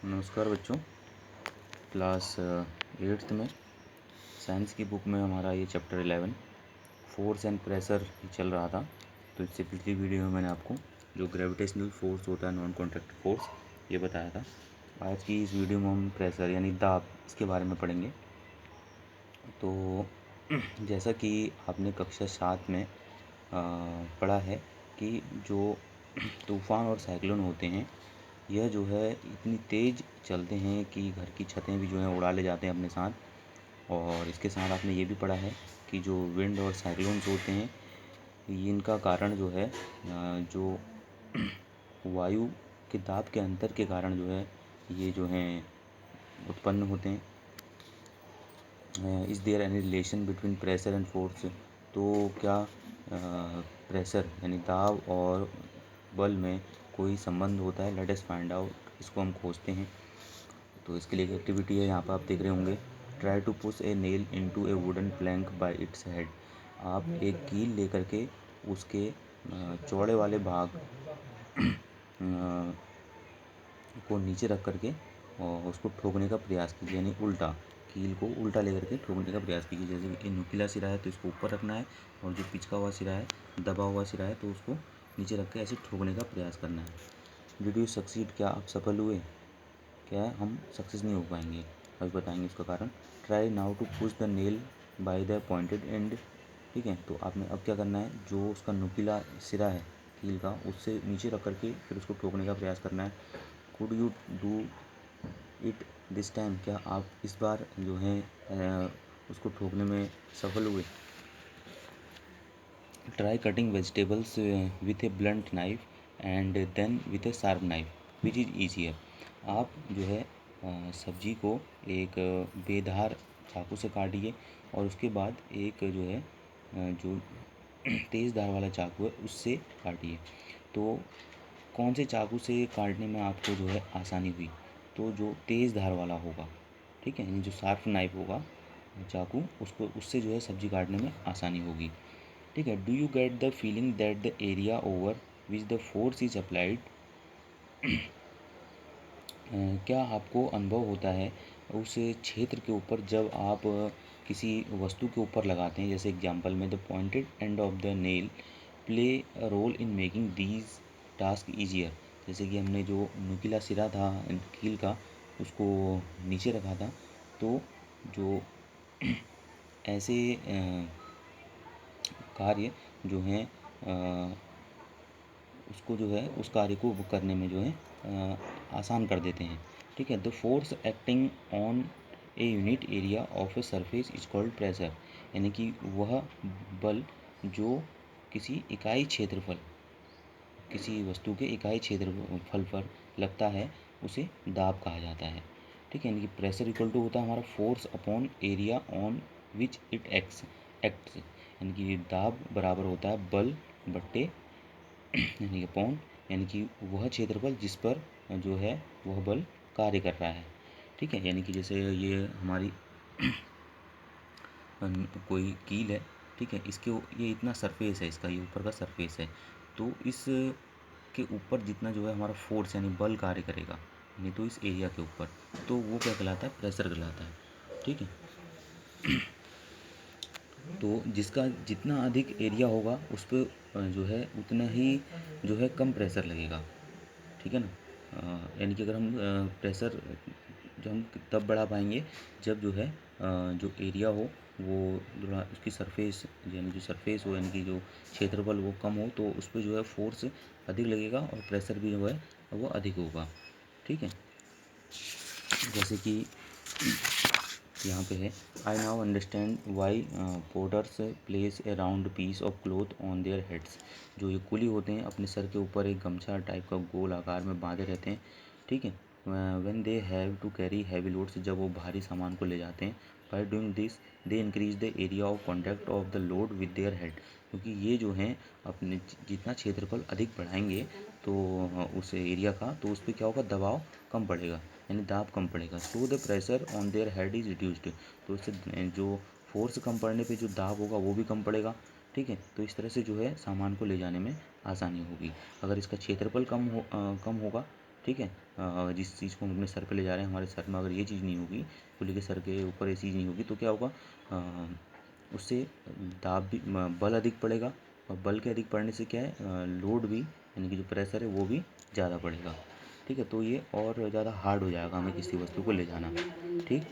नमस्कार बच्चों। Class 8th में साइंस की बुक में हमारा ये चैप्टर 11 फोर्स एंड प्रेशर चल रहा था। तो इससे पिछली वीडियो में मैंने आपको जो ग्रेविटेशनल फोर्स होता है, नॉन कॉन्टैक्ट फोर्स, ये बताया था। आज की इस वीडियो में हम प्रेशर यानी दाब इसके बारे में पढ़ेंगे। तो जैसा कि आपने कक्षा 7 में पढ़ा है कि जो तूफ़ान और साइक्लोन होते हैं, यह जो है इतनी तेज़ चलते हैं कि घर की छतें भी जो हैं उड़ा ले जाते हैं अपने साथ। और इसके साथ आपने ये भी पढ़ा है कि जो विंड और साइक्लोन्स होते हैं, इनका कारण जो है जो वायु के दाब के अंतर के कारण जो है ये जो हैं उत्पन्न होते हैं। Is there any relation between pressure and force? तो क्या प्रेशर यानी दाब और बल में कोई संबंध होता है? Let us find out. इसको हम खोजते हैं। तो इसके लिए एक एक्टिविटी है, यहाँ पर आप देख रहे होंगे। Try to push a nail into a wooden plank by its head. आप एक कील लेकर के उसके चौड़े वाले भाग को नीचे रख करके और उसको ठोकने का प्रयास कीजिए, यानी उल्टा कील को उल्टा लेकर के ठोकने का प्रयास कीजिए। जैसे कि नुकीला सिरा है तो इसको ऊपर रखना है, और जो पिचका हुआ सिरा है, दबा हुआ सिरा है, तो उसको नीचे रख के ऐसे ठोकने का प्रयास करना है। Did you succeed? क्या आप सफल हुए? क्या है, हम सक्सेस नहीं हो पाएंगे। अभी बताएंगे उसका कारण। Try now to push the nail by the pointed end. ठीक है, तो आपने अब क्या करना है, जो उसका नुकीला सिरा है कील का, उससे नीचे रख करके फिर उसको ठोकने का प्रयास करना है। Could you do it this time? क्या आप इस बार जो है उसको ठोकने में सफल हुए? Try cutting vegetables with a blunt knife and then with a sharp knife which is easier. आप जो है सब्जी को एक बेधार चाकू से काटिए, और उसके बाद एक जो है जो तेज़ धार वाला चाकू है उससे काटिए। तो कौन से चाकू से काटने में आपको जो है आसानी हुई? तो जो तेज़ धार वाला होगा, ठीक है, यानी जो शार्प नाइफ होगा चाकू, उसको उससे जो है सब्जी काटने में आसानी होगी। ठीक है। Do you get the feeling that the area over which the force is applied? क्या आपको अनुभव होता है उस क्षेत्र के ऊपर जब आप किसी वस्तु के ऊपर लगाते हैं? जैसे एग्जांपल में, the pointed end of the nail play a role in making these task easier. जैसे कि हमने जो नुकीला सिरा था कील का, उसको नीचे रखा था, तो जो ऐसे कार्य जो हैं उसको जो है उस कार्य को करने में जो है आसान कर देते हैं। ठीक है। The force acting on a unit area of a surface is called pressure. यानी कि वह बल जो किसी इकाई क्षेत्रफल, किसी वस्तु के इकाई क्षेत्रफल पर लगता है, उसे दाब कहा जाता है। ठीक है। यानी कि प्रेशर इक्वल टू होता है हमारा force upon area on which it acts. यानी कि दाब बराबर होता है बल बट्टे यानी कि अपॉन, यानी कि वह क्षेत्रफल जिस पर जो है वह बल कार्य कर रहा है। ठीक है। यानी कि जैसे ये हमारी कोई कील है, ठीक है, इसके ये इतना सरफेस है, इसका ये ऊपर का सरफेस है, तो इस के ऊपर जितना जो है हमारा फोर्स यानी बल कार्य करेगा, नहीं तो इस एरिया के ऊपर, तो वो क्या कहलाता है? प्रेशर कहलाता है। ठीक है। तो जिसका जितना अधिक एरिया होगा उस पर जो है उतना ही जो है कम प्रेशर लगेगा। ठीक है ना। यानी कि अगर हम प्रेशर जो हम तब बढ़ा पाएंगे जब जो है जो एरिया हो वो थोड़ा उसकी सरफेस, यानी जो सरफेस हो, यानी कि जो क्षेत्रफल वो कम हो, तो उस पर जो है फोर्स अधिक लगेगा और प्रेशर भी जो है वो अधिक होगा। ठीक है। जैसे कि यहाँ पे है, I now understand why porters place a round piece of cloth on their heads. जो ये कुली होते हैं अपने सर के ऊपर एक गमछा टाइप का गोल आकार में बांधे रहते हैं। ठीक है। When they have to carry heavy loads, जब वो भारी सामान को ले जाते हैं, by doing this they increase the area of contact of the load with their head. क्योंकि ये जो हैं अपने जितना क्षेत्रफल अधिक बढ़ाएंगे तो उस एरिया का, तो उस पर क्या होगा, दबाव कम पड़ेगा, यानी दाब कम पड़ेगा। So the pressure on their head is reduced. तो इससे जो फोर्स कम पड़ने पे जो दाब होगा वो भी कम पड़ेगा। ठीक है। तो इस तरह से जो है सामान को ले जाने में आसानी होगी। अगर इसका क्षेत्रफल कम होगा, ठीक है। जिस चीज़ को हम अपने सर पे ले जा रहे हैं, हमारे सर में अगर ये चीज़ नहीं होगी, खुले के सर के ऊपर ये चीज़ नहीं होगी, तो क्या होगा, उससे दाब भी बल अधिक पड़ेगा, और बल के अधिक पड़ने से क्या है, लोड भी यानी कि जो प्रेशर है वो भी ज़्यादा पड़ेगा। ठीक है, तो ये और ज़्यादा हार्ड हो जाएगा हमें किसी वस्तु को ले जाना। ठीक।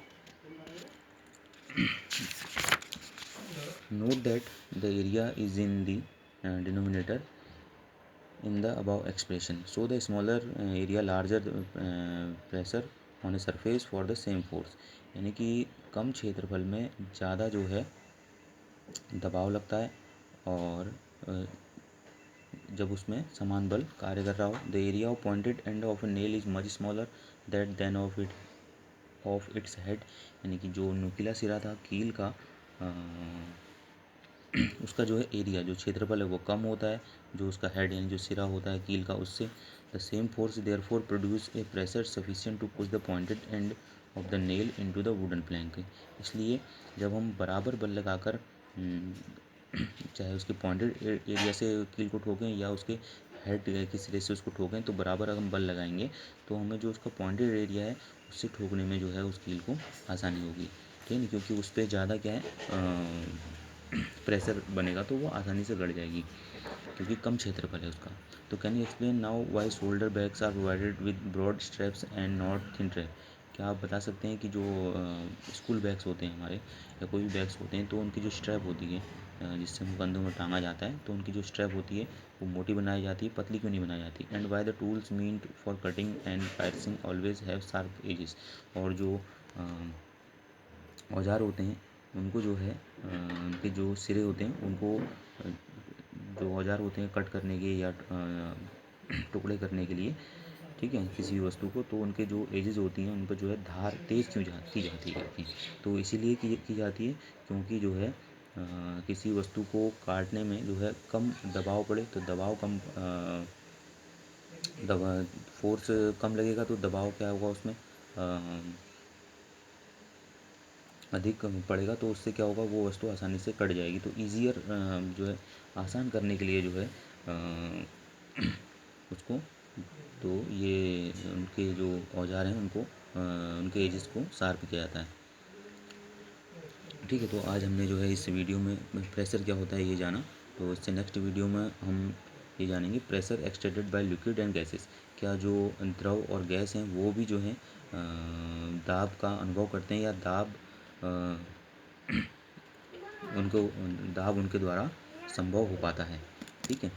Note that the area is in the denominator in the above expression. So the smaller area, larger pressure on a surface for the same force. यानी कि कम क्षेत्रफल में ज़्यादा जो है दबाव लगता है, और जब उसमें समान बल कार्य कर रहा हो। The area of pointed end of a nail is much smaller that than of its head. यानी कि जो नुकीला सिरा था कील का, उसका जो है एरिया, जो क्षेत्रफल है वो कम होता है, जो उसका हेड यानी जो सिरा होता है कील का उससे। The same force therefore produce a pressure sufficient to push the pointed end of the nail into the wooden plank. इसलिए जब हम बराबर बल लगाकर चाहे उसके पॉइंटेड एरिया से कील को ठोकें या उसके हेड के सिरे से उसको ठोकें, तो बराबर अगर हम बल लगाएंगे तो हमें जो उसका पॉइंटेड एरिया है उससे ठोकने में जो है उस कील को आसानी होगी। ठीक है, क्योंकि उस पर ज़्यादा क्या है, प्रेशर बनेगा, तो वो आसानी से गड़ जाएगी क्योंकि कम क्षेत्रफल है उसका। तो can you explain now why shoulder bags are provided with broad straps and not thin trap. क्या आप बता सकते हैं कि जो स्कूल बैग्स होते हैं हमारे, या कोई भी बैग्स होते हैं, तो उनकी जो स्ट्रैप होती है, जिससे उनको कंधों में टांगा जाता है, तो उनकी जो स्ट्रैप होती है वो मोटी बनाई जाती है, पतली क्यों नहीं बनाई जाती। And why the tools meant for cutting and piercing always have sharp edges. और जो औजार होते हैं उनको जो है, उनके जो सिरे होते हैं उनको, जो औजार होते हैं कट करने के या टुकड़े करने के लिए, ठीक है, किसी भी वस्तु को, तो उनके जो एजेस होती हैं उन पर जो है धार तेज़ क्यों की जाती है। तो इसीलिए की जाती है क्योंकि जो है किसी वस्तु को काटने में जो है कम दबाव पड़े, तो दबाव कम, फोर्स कम लगेगा, तो दबाव क्या होगा उसमें अधिक पड़ेगा, तो उससे क्या होगा, वो वस्तु आसानी से कट जाएगी। तो ईज़ियर जो है आसान करने के लिए जो है उसको, तो ये उनके जो औजार हैं उनको उनके एजेस को शार्प किया जाता है। ठीक है, तो आज हमने जो है इस वीडियो में प्रेशर क्या होता है ये जाना। तो इससे नेक्स्ट वीडियो में हम ये जानेंगे pressure extended by liquid and gases. क्या जो द्रव और गैस हैं वो भी जो है दाब का अनुभव करते हैं, या दाब उनको दाब उनके द्वारा संभव हो पाता है। ठीक है।